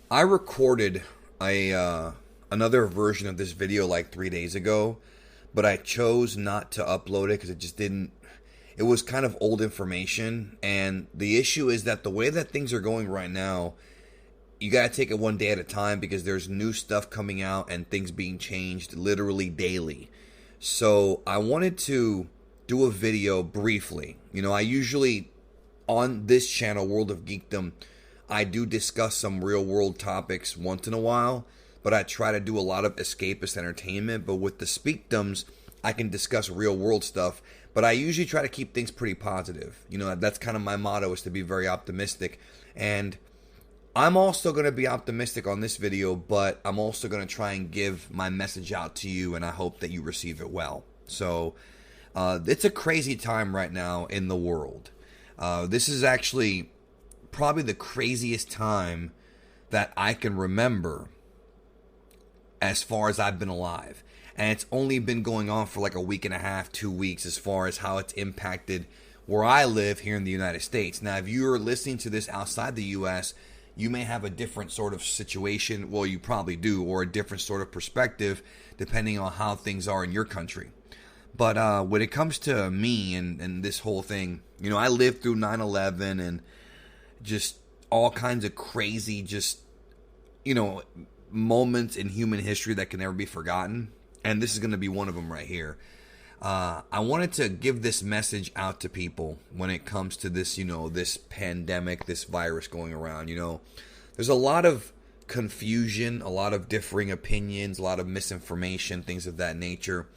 I recorded a another version of this video like 3 days ago, but I chose not to upload it because it just didn't. It was kind of old information, and the issue is that the way that things are going right now, you gotta take it one day at a time because there's new stuff coming out and things being changed literally daily. So I wanted to do a video briefly. I usually on this channel, World of Geekdom, I do discuss some real world topics once in a while, but I try to do a lot of escapist entertainment. But with the Speakdoms, I can discuss real world stuff, but I usually try to keep things pretty positive. That's kind of my motto, is to be very optimistic. And I'm also going to be optimistic on this video, but I'm also going to try and give my message out to you, and I hope that you receive it well. So, it's a crazy time right now in the world. This is actually probably the craziest time that I can remember as far as I've been alive. And it's only been going on for like a week and a half, 2 weeks, as far as how it's impacted where I live here in the United States. Now, if you're listening to this outside the U.S., you may have a different sort of situation. Well, you probably do, or a different sort of perspective, depending on how things are in your country. But when it comes to me and this whole thing, I lived through 9/11 and just all kinds of crazy, you know, moments in human history that can never be forgotten. And this is going to be one of them right here. I wanted to give this message out to people when it comes to this, this pandemic, this virus going around. There's a lot of confusion, a lot of differing opinions, a lot of misinformation, things of that nature.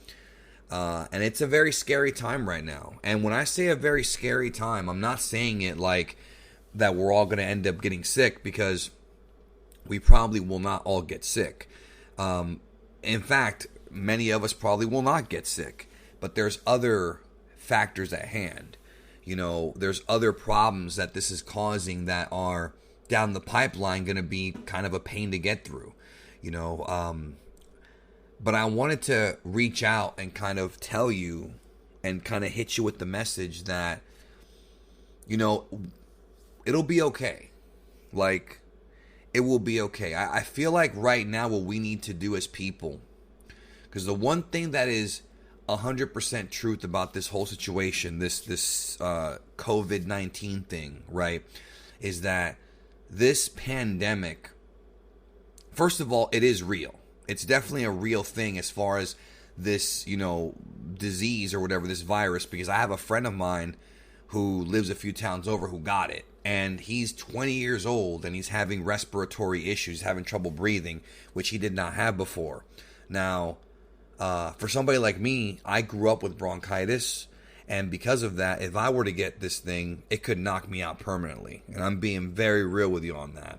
And it's a very scary time right now. And when I say a very scary time, I'm not saying it like that we're all going to end up getting sick, because we probably will not all get sick. In fact, many of us probably will not get sick. But there's other factors at hand. There's other problems that this is causing that are down the pipeline going to be kind of a pain to get through. But I wanted to reach out and kind of tell you and kind of hit you with the message that, it'll be okay. Like, it will be okay. I feel like right now what we need to do as people, because the one thing that is 100% truth about this whole situation, this COVID-19 thing, right, is that this pandemic, first of all, it is real. It's definitely a real thing as far as this, disease or whatever, this virus, because I have a friend of mine who lives a few towns over who got it. And he's 20 years old and he's having respiratory issues, having trouble breathing, which he did not have before. Now, for somebody like me, I grew up with bronchitis. And because of that, if I were to get this thing, it could knock me out permanently. And I'm being very real with you on that.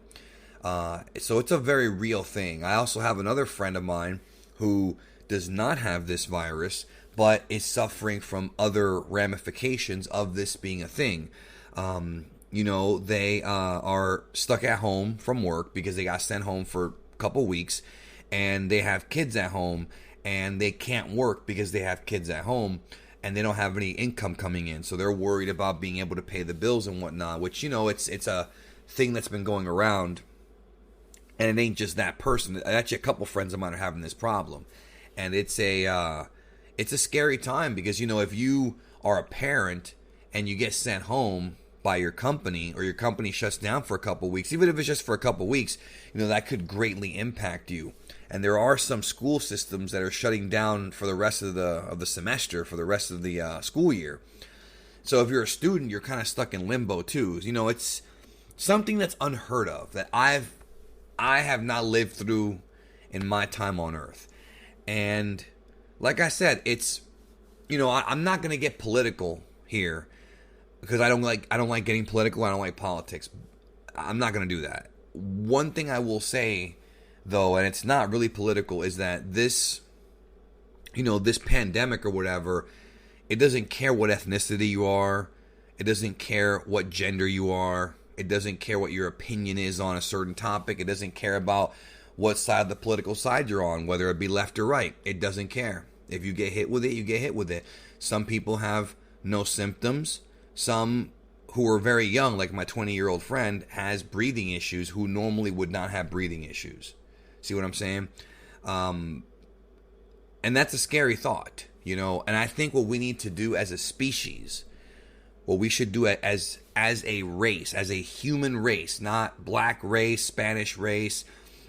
So it's a very real thing. I also have another friend of mine who does not have this virus, but is suffering from other ramifications of this being a thing. They are stuck at home from work because they got sent home for a couple weeks, and they have kids at home, and they can't work because they have kids at home, and they don't have any income coming in. So they're worried about being able to pay the bills and whatnot, which, it's a thing that's been going around. And it ain't just that person. Actually, a couple friends of mine are having this problem. And it's a scary time because, if you are a parent and you get sent home by your company, or your company shuts down for a couple weeks, even if it's just for a couple weeks, that could greatly impact you. And there are some school systems that are shutting down for the rest of the semester, for the rest of the school year. So if you're a student, you're kind of stuck in limbo too. It's something that's unheard of, that I have not lived through in my time on Earth. And like I said, it's, I'm not going to get political here because I don't like getting political. I don't like politics. I'm not going to do that. One thing I will say, though, and it's not really political, is that this pandemic or whatever, it doesn't care what ethnicity you are. It doesn't care what gender you are. It doesn't care what your opinion is on a certain topic. It doesn't care about what side of the political side you're on, whether it be left or right. It doesn't care. If you get hit with it, you get hit with it. Some people have no symptoms. Some who are very young, like my 20-year-old friend, has breathing issues who normally would not have breathing issues. See what I'm saying? And that's a scary thought, you know. And I think what we need to do as a species, what we should do as a race, as a human race, not black race, Spanish race,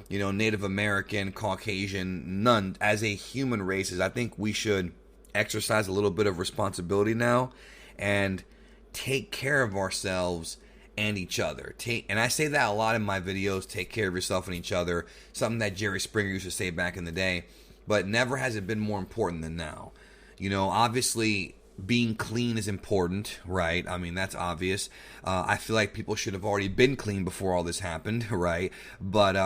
you know, Native American, Caucasian, none, as a human race, is I think we should exercise a little bit of responsibility now and take care of ourselves and each other. And I say that a lot in my videos, take care of yourself and each other, something that Jerry Springer used to say back in the day, but never has it been more important than now. You know, obviously being clean is important, right? I mean, that's obvious. I feel like people should have already been clean before all this happened, right? But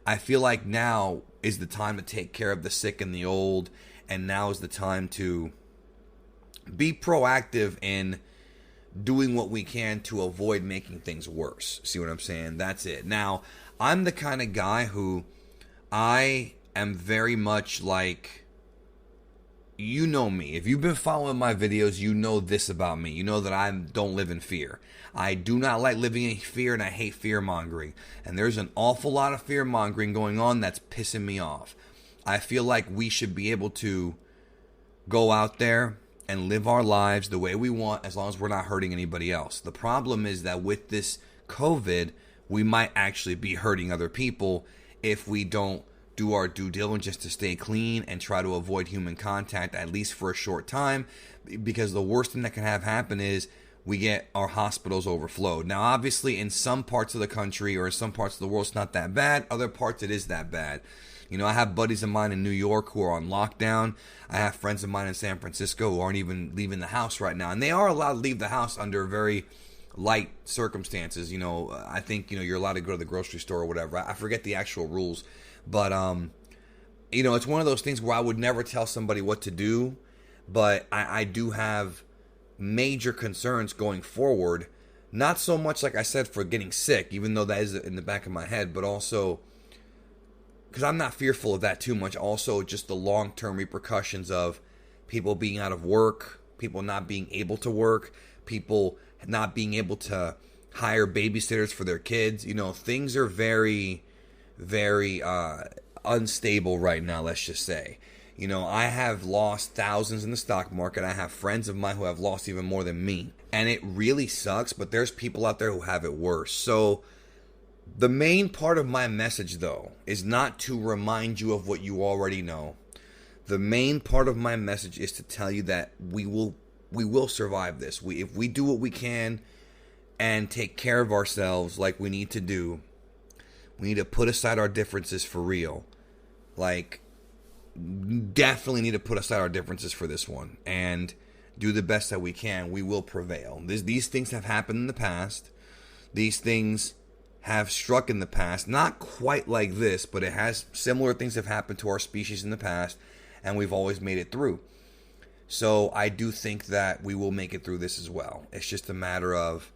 I feel like now is the time to take care of the sick and the old, and now is the time to be proactive in doing what we can to avoid making things worse. See what I'm saying? That's it. Now, I'm the kind of guy who I am very much like, you know me. If you've been following my videos, you know this about me. You know that I don't live in fear. I do not like living in fear, and I hate fear-mongering. And there's an awful lot of fear-mongering going on that's pissing me off. I feel like we should be able to go out there and live our lives the way we want as long as we're not hurting anybody else. The problem is that with this COVID, we might actually be hurting other people if we don't do our due diligence to stay clean and try to avoid human contact, at least for a short time, because the worst thing that can have happen is we get our hospitals overflowed. Now, obviously, in some parts of the country or in some parts of the world, it's not that bad. Other parts, it is that bad. You know, I have buddies of mine in New York who are on lockdown. I have friends of mine in San Francisco who aren't even leaving the house right now. And they are allowed to leave the house under very light circumstances. You know, I think, you know, you're allowed to go to the grocery store or whatever. I forget the actual rules. But, you know, it's one of those things where I would never tell somebody what to do. But I do have major concerns going forward. Not so much, like I said, for getting sick, even though that is in the back of my head, but also because I'm not fearful of that too much. Also, just the long-term repercussions of people being out of work, people not being able to work, people not being able to hire babysitters for their kids. You know, things are very, very unstable right now, let's just say. You know, I have lost thousands in the stock market. I have friends of mine who have lost even more than me. And it really sucks, but there's people out there who have it worse. So the main part of my message, though, is not to remind you of what you already know. The main part of my message is to tell you that we will survive this. If we do what we can and take care of ourselves like we need to do, we need to put aside our differences for real. Like, definitely need to put aside our differences for this one and do the best that we can. We will prevail. These things have happened in the past. These things have struck in the past, not quite like this, but it has similar things have happened to our species in the past, and we've always made it through. So I do think that we will make it through this as well. It's just a matter of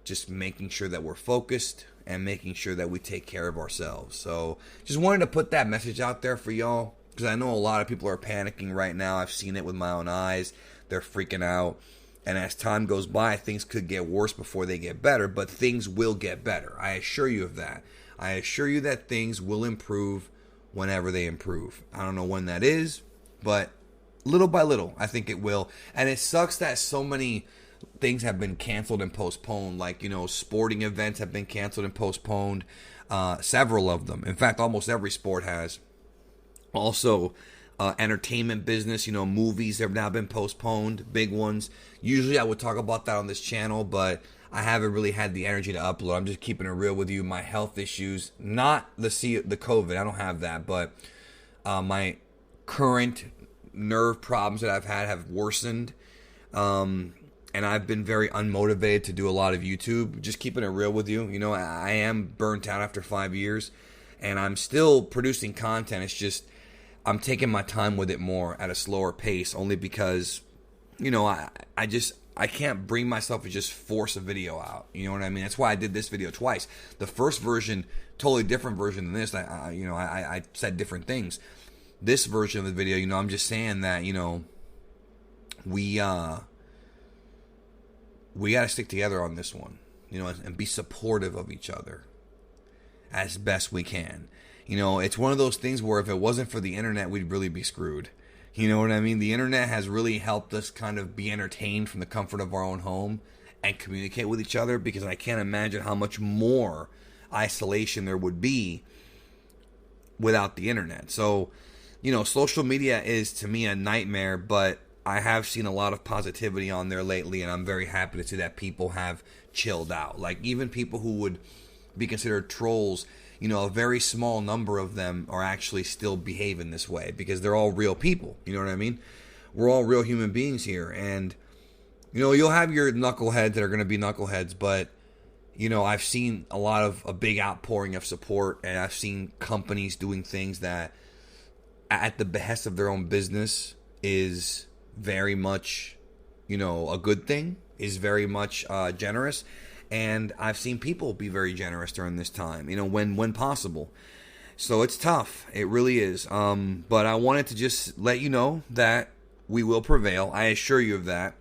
just making sure that we're focused and making sure that we take care of ourselves. So just wanted to put that message out there for y'all, because I know a lot of people are panicking right now. I've seen it with my own eyes. They're freaking out. And as time goes by, things could get worse before they get better, but things will get better. I assure you of that. I assure you that things will improve whenever they improve. I don't know when that is, but little by little, I think it will. And it sucks that so many things have been canceled and postponed. Like, you know, sporting events have been canceled and postponed. Several of them. In fact, almost every sport has. Also, entertainment business, you know, movies have now been postponed, big ones. Usually I would talk about that on this channel, but I haven't really had the energy to upload. I'm just keeping it real with you. My health issues, not the COVID, I don't have that, but my current nerve problems that I've had have worsened. And I've been very unmotivated to do a lot of YouTube. Just keeping it real with you. You know, I am burnt out after 5 years, and I'm still producing content. It's just I'm taking my time with it more at a slower pace, only because, you know, I can't bring myself to just force a video out. You know what I mean? That's why I did this video twice. The first version, totally different version than this. I said different things. This version of the video, you know, I'm just saying that, you know, we got to stick together on this one, and be supportive of each other as best we can. It's one of those things where if it wasn't for the internet, we'd really be screwed. You know what I mean? The internet has really helped us kind of be entertained from the comfort of our own home and communicate with each other, because I can't imagine how much more isolation there would be without the internet. So, social media is to me a nightmare, but I have seen a lot of positivity on there lately, and I'm very happy to see that people have chilled out. Like, even people who would be considered trolls, a very small number of them are actually still behaving this way because they're all real people. You know what I mean? We're all real human beings here. And, you'll have your knuckleheads that are going to be knuckleheads, but, I've seen a big outpouring of support, and I've seen companies doing things that, at the behest of their own business, is very much, a good thing, is very much generous. And I've seen people be very generous during this time, when possible. So it's tough. It really is. But I wanted to just let you know that we will prevail. I assure you of that.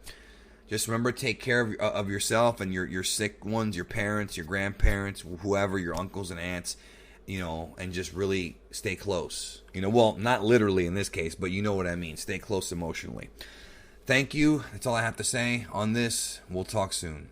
Just remember, take care of yourself and your sick ones, your parents, your grandparents, whoever, your uncles and aunts, and just really stay close. Well, not literally in this case, but you know what I mean. Stay close emotionally. Thank you. That's all I have to say on this. We'll talk soon.